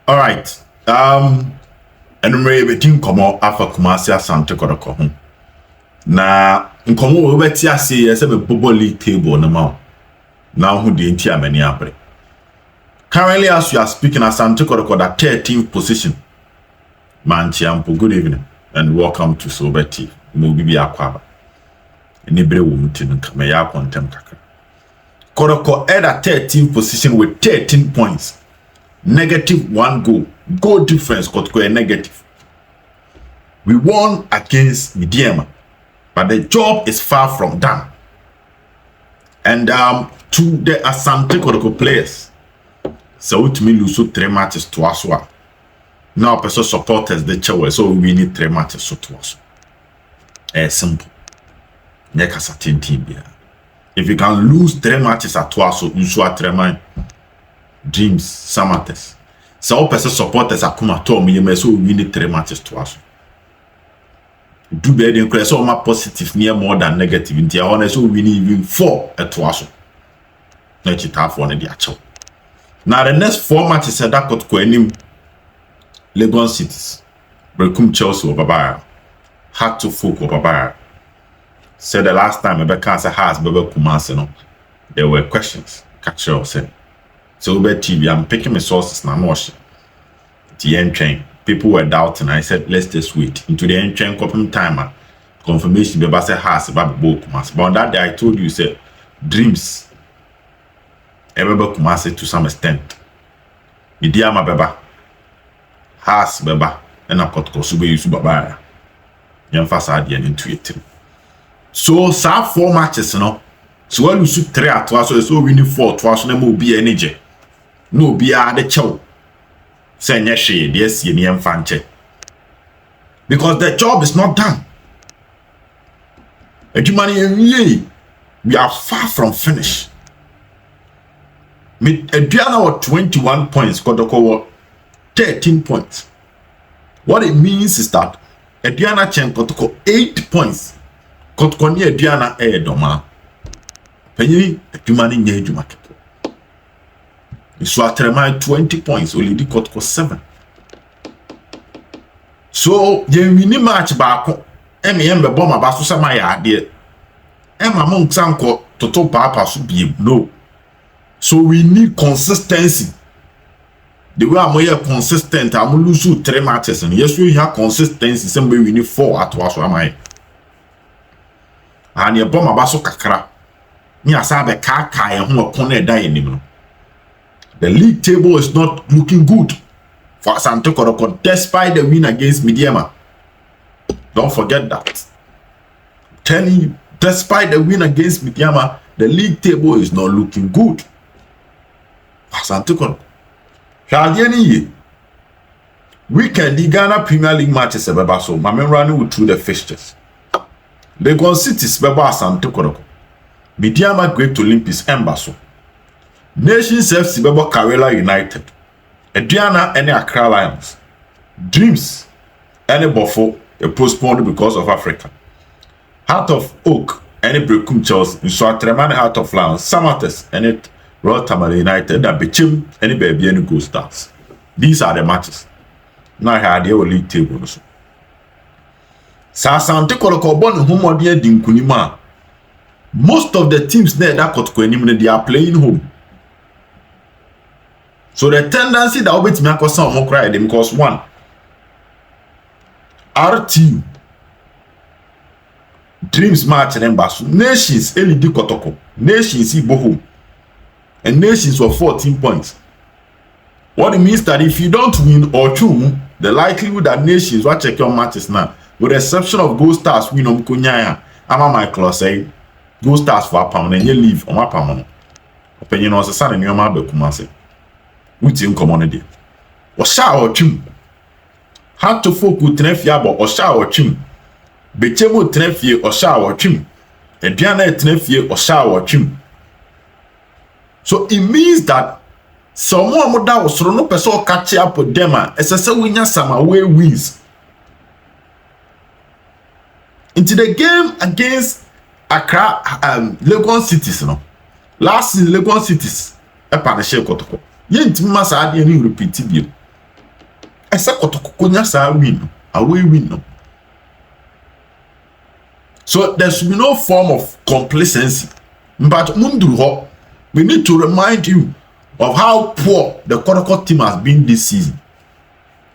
All right. And we team come out after Kumasi Asante Kotoko. Na nkomo we beti ase ye se be bobo league table no ma. Now who the entire many abre. Currently as you are speaking, Asante Kotoko that 13th position. Manchiampo, good evening and welcome to Sober TV. Mo bibi akwaba. Enibre wo mutinu kama ya kontem kakra. Kotoko at a 13th position with 13 points. -1 goal. Goal difference Kotoko a negative. We won against Midiama, but the job is far from done. And to the Asante Kotoko players, so to me lose 3 matches to us. Now person supporters the chow, so we need 3 matches so to us. Simple. Make us a team. If you can lose 3 matches at twice, so you should 3 man. Dreams, Samates. So person supporters are come at me, so we need 3 matches to us. Do better than so more positive near more than negative. In the honest, so we need even 4 at once. Let it have one in the actual. Now the next 4 matches that got Quenim Legon cities. Brekum Chelsea over Babara. Had to folk over Babara. Said the last time Rebecca has Bebe Kumasi, there were questions. Catch your said. So Uber TV, I'm picking my sources now. The end train. People were doubting. I said, let's just wait. Into the end train coping timer. Confirmation Beba said has about both Kumasi. But on that day I told you, said dreams. Ebeba Kumasi to some extent. Midiama Beba. Has Beba. And I got Kotoko Yusu Babara. Yamfasa the end into it. So 4 matches, So when you shoot 3 at once, so we need 4 twice, no more be energy. No be the chow. Say Neshe, yes, you need fanche. Because the job is not done. We are far from finish. Adriana was 21 points, Kotoko 13 points. What it means is that Adriana Chen Kotoko 8 points. Kotoko ni Adriana doma. Penny, Jumani nye Jumakepo. So at 20 points, only the Kotoko 7. So, you mini match back. Embe bomber basu sama ya idea. Emma Monk Sanko Toto Papa should be no. So we need consistency. The way I'm more consistent, I'm lose 3 matches, and yes, we have consistency. Somebody we need 4 at once. Am I? And your bomber basu kakra. Ni asabe kaka ya huwa kone dai ni. The league table is not looking good for Asante Kotoko despite the win against Midiama. Don't forget that. I'm telling you, despite the win against Midiama, the league table is not looking good for Asante Kotoko. Weekend, the Ghana Premier League matches, so I'm running through the fixtures. Legon cities, Beba Asante Kotoko. Midiama Great Olympics, Embasso. Nations FC Bebo Karela United. Adriana and Accra Lions. Dreams and Bofo postponed because of Africa. Heart of Oak and Brekum Chelsea in Swatremani Heart of Lions. Samates and Royal Tamale United that Bichim and Baby and Go Stars. These are the matches. Now I had the league table. Asante Kotoko born Homodia Dinkunima. Most of the teams there that Kotoko they are playing home. So the tendency that will be to make us sound more cry because 1, RTU Dreams match and Embassy Nations LED Kotoko Nations Ibo home and Nations were 14 points. What it means that if you don't win or 2, the likelihood that Nations will check your matches now, with the exception of Gold Stars win on Kunyaya, I'm Michael say Gold Stars for a pound and you leave on my pound. Opinion was a son in your mother Kumasi. Which in community. Or shower chim. How to folk with Tenefia or shower chim. Bechemo Tenefia or shower chim. And Diana Tenefia or shower chim. So it means that someone would that was no person catch up with them as a winner some away wins. Into the game against Accra Legon cities, last season Legon cities a partnership Kotoko. Yent masa ade ni repeat bio. Esa Kotoko konya sa win, away win no. So there should be no form of complacency. But Munduho, we need to remind you of how poor the Kotoko team has been this season.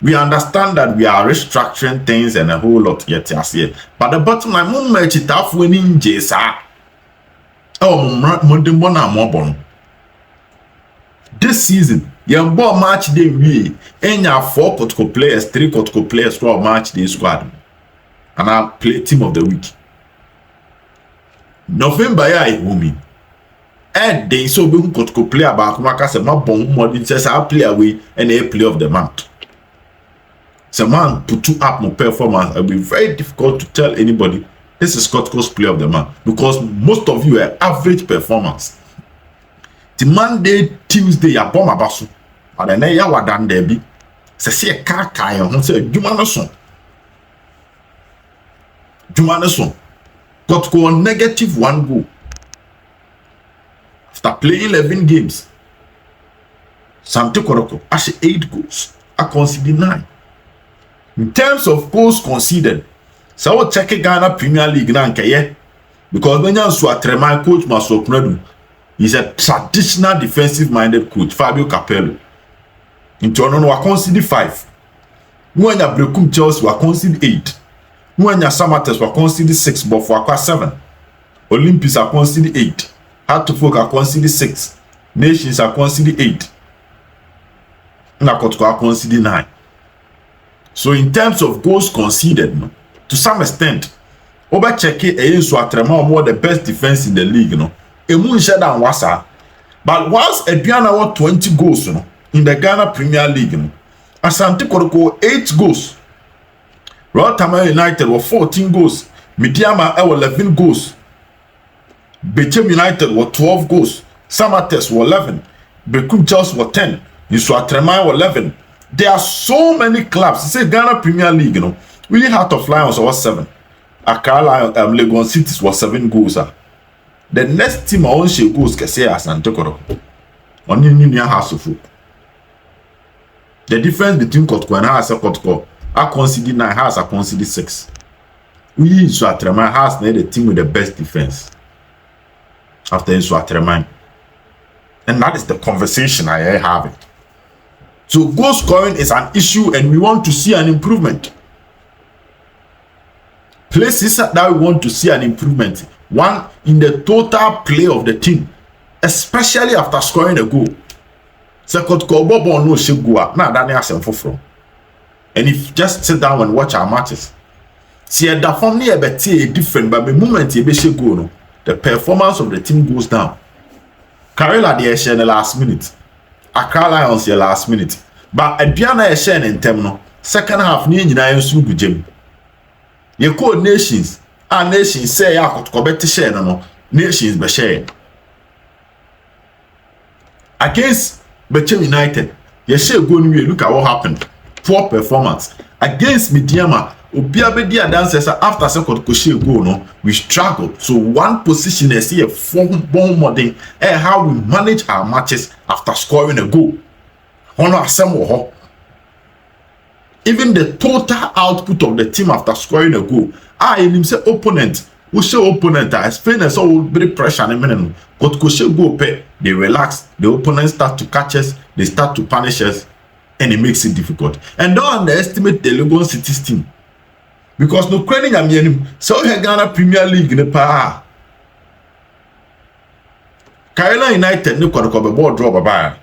We understand that we are restructuring things and a whole lot yet here. But the bottom line, much it tough winning Jesa. Oh, Mondimona Mobon. This season, young ball match day we and 4 Kotoko players, 3 Kotoko players for match day squad. And I play team of the week. November ya ihumi. Day so be Kotoko player back maka se ma bon modern says I play away and a play of the month. So man put up my performance. It'll be very difficult to tell anybody this is Kotoko's play of the month because most of you are average performance. The Monday, Tuesday, ya bomb abasu. And then ya wadan debi. Se see a car say Jumanason. Kotoko on -1 goal. After playing 11 games, Asante Kotoko has 8 goals. I conceded 9. In terms of goals conceded, so we'll check Ghana Premier League now, because when you are Tremai coach Masopnedu, he's a traditional defensive-minded coach, Fabio Capello. In Toronto, we conceded 5. When you Brekum Chelsea, we conceded 8. When you Samates, we conceded 6, but for 7. Olympics are conceded 8. Hartlepool are conceded 6. Nations are conceded 8. Nakotoko are conceded 9. So in terms of goals conceded, no, to some extent, over check it against Watrema more the best defense in the league, no. Emu than Wasa. But whilst Adriana won 20 goals, no, in the Ghana Premier League, no, Asante Kotoko 8 goals. Royal Tamale United were 14 goals. Midiama were 11 goals. Bechem United were 12 goals. Samates were 11. Brekum Chelsea were 10. Yuswatrema were 11. There are so many clubs. Say Ghana Premier League, you know. Really Heart of Lions was 7. Accra Lions, Legon Cities was 7 goals. The next team I want to goals can say Asante Kotoko. On in house of food. The difference between Kotoko and Asante Kotoko, I consider 9 house, I consider 6. We Yuswatrema has the team with the best defense. After Yuswatrema. And that is the conversation I have it. So goal scoring is an issue and we want to see an improvement. Places that we want to see an improvement. One, in the total play of the team, especially after scoring a goal. Second, Kobobo no shigua. Now that is from. And if you just sit down and watch our matches, see that from near better different, but the moment you be goal, the performance of the team goes down. Karela the share in the last minute. Accra Lions the last minute. But Adriana is sharing in term second half ni nyina yensu gugem. Ye call nations. Our nations say ya Kotoko better share no. Nations be share. Against Bechem United, ye share go ni look at what happened. Poor performance. Against Midiama, Obiabedi dancers after second Kotoko goal no, we struggled. So one position is here form bomb modern and how we manage our matches after scoring a goal. Even the total output of the team after scoring a goal. In say opponent, we show opponent as fairness all very pressure and minimum. But go pay, they relax, the opponent start to catch us, they start to punish us, and it makes it difficult. And don't underestimate the Legon City's team. Because no credit I'm hearing, so Ghana Premier League in the power. Karela United no Kotoko be ball draw baba.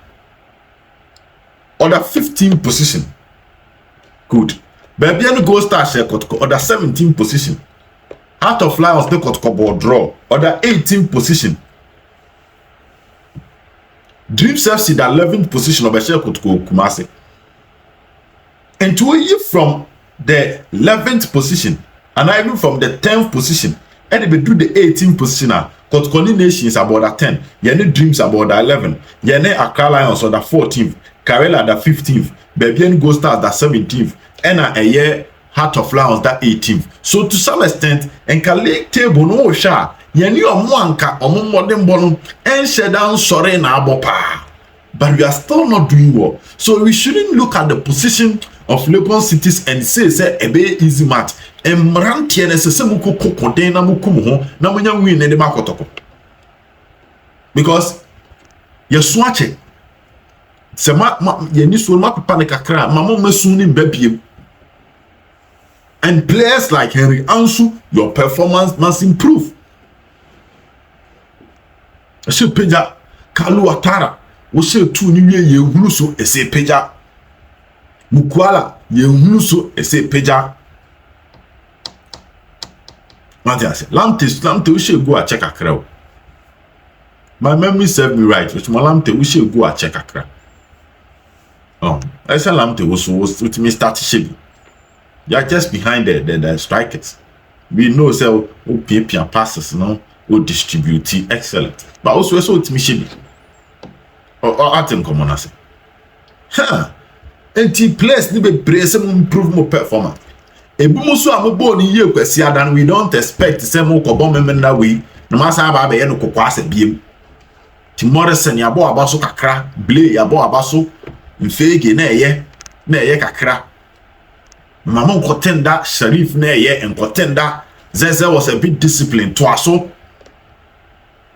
Order 15 position. Good. Bebian goal star share Kotoko order 17 position. Heart of Lions no Kotoko ball draw order 18 position. Dreams FC the 11th position of share Kotoko Kumasi. And to you from the 11th position and even from the 10th position and they do the 18th position now. Kotoko Nations about the 10, Yene Dreams about the 11, Yene Accra Lions on the 14th, Karela the 15th, Bebian Ghost Stars the 17th, and a year Heart of Lions the 18th. So to some extent, and league table no sha, Yene Omwanka Omon modern bottom and shut down sorry na abopa. But we are still not doing well. So we shouldn't look at the position of Legon cities and say a be easy match. And Mrantia necessary muko container mukumo, na munya win in the Makotoko. Because you swatch it. Se ye ni so ma papa ne kakra mama masu ni mbabiem. And players like Henry Ansu, your performance must improve. I say peja Kalu Atara, we say two new ye huluso e say peja. Mukwala ye huluso e say peja. Matias, Lamte we should go a check a crowd. My memory served me right, which Malamte we should go a check a crowd. I said Lamte was with me start shibby. You are just behind the strikers. We know so PPR passes no or distribute excellent. But also to me shibby. Or atom common as. Huh. And players need to brace and improve more performance. Ebumoso amobon ye kwasi adan we don't expect say mo kobom memenda we no masa ba be no kokwase biem. Timorrison ya bo abaso kakra, Blay ya bo abaso mfege na eye kakra. Mama nkotenda Sharif na eye nkotenda Zeze was a bit disciplined to aso.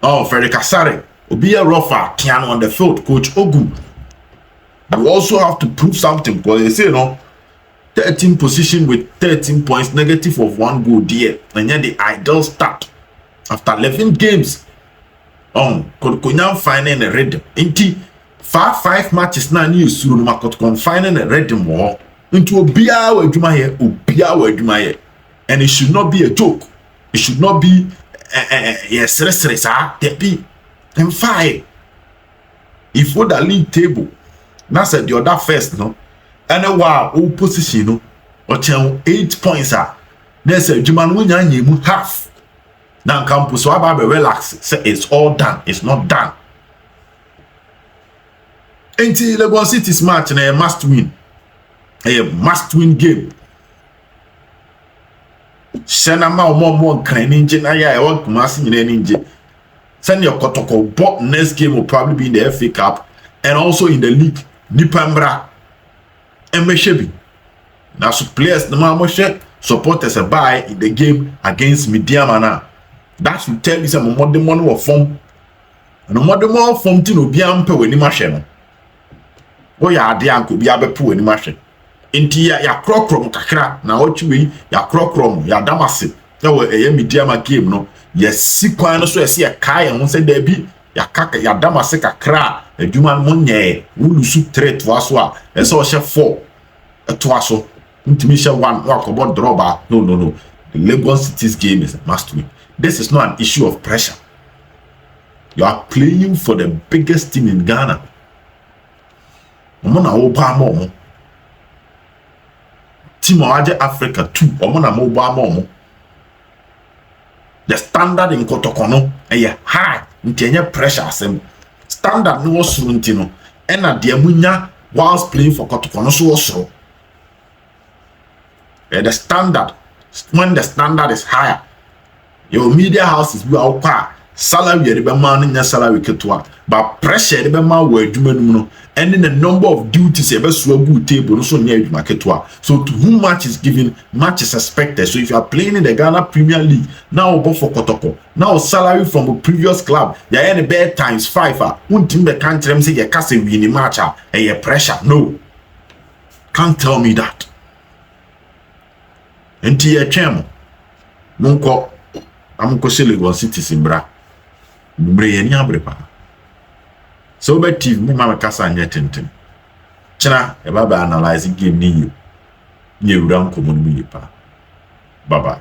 Oh, Ferry Kasare, obi a rougher can on the field, Coach Ogu. You also have to prove something because they say no 13 position with 13 points, negative of 1 goal there, and then the ideal start after 11 games. Could finding a rhythm. Inti 5 matches now new suru makot confining a rhythm war into a bia where Jumaye, and it should not be a joke. It should not be yes, there be and fire. If for the league table, that's the other first, no. And a while position no or 8 points are there's a Juman win half. Now campus so I relax say it's all done, it's not done. Until Legon City's match and a must win game. Shana more ninja na ya want Kumasi ninja. Send your Kotoko, but next game will probably be in the FA Cup and also in the league. Nipambra. Emeshebi. Now, so players, the Mamoshe supporters a buy in the game against Midiamana. That will tell you some more the money of form. And more the more form to no be ampe when you machine. Oh, ya, dear, could be able to put any machine. Inti ya crocrom kakra. Now, what you mean, ya crocrom, ya damasi. That was a Midiama game, no. Yes, sequence, so I see a kai and one said there be. Ya kaka ya damase kakra eduma monye wulusu 3 to aso a so she 4 to aso ntimi she 1 wakobo drawba. No, the Legon City's game is a must win. This is not an issue of pressure. You are playing for the biggest team in Ghana. Omona oba mo team owaje Africa 2 omona mo oba mo. The standard in Kotoko no high. Ntenye pressure asem standard no so ntino ena de amunya whilst playing for Kotoko no so the standard when the standard is higher your media houses be out salary be man nya salary ketwa but pressure be man wo adwuma num no and the number of duties e be so abu table no so nya adwuma ketwa. So to whom match is given, match is expected. So if you are playing in the Ghana Premier League now go for Kotoko, now salary from a previous club ya any bad times 5 untim be can't tell me say you can say win match and pressure. No, can't tell me that. Enti ye twem monko amko Legon City bra mbre ye ni abrepa. So be TV me mama kasa anya tenten chena e baba analyze game ni you nye wura nkomo no mu yipa. Bye bye.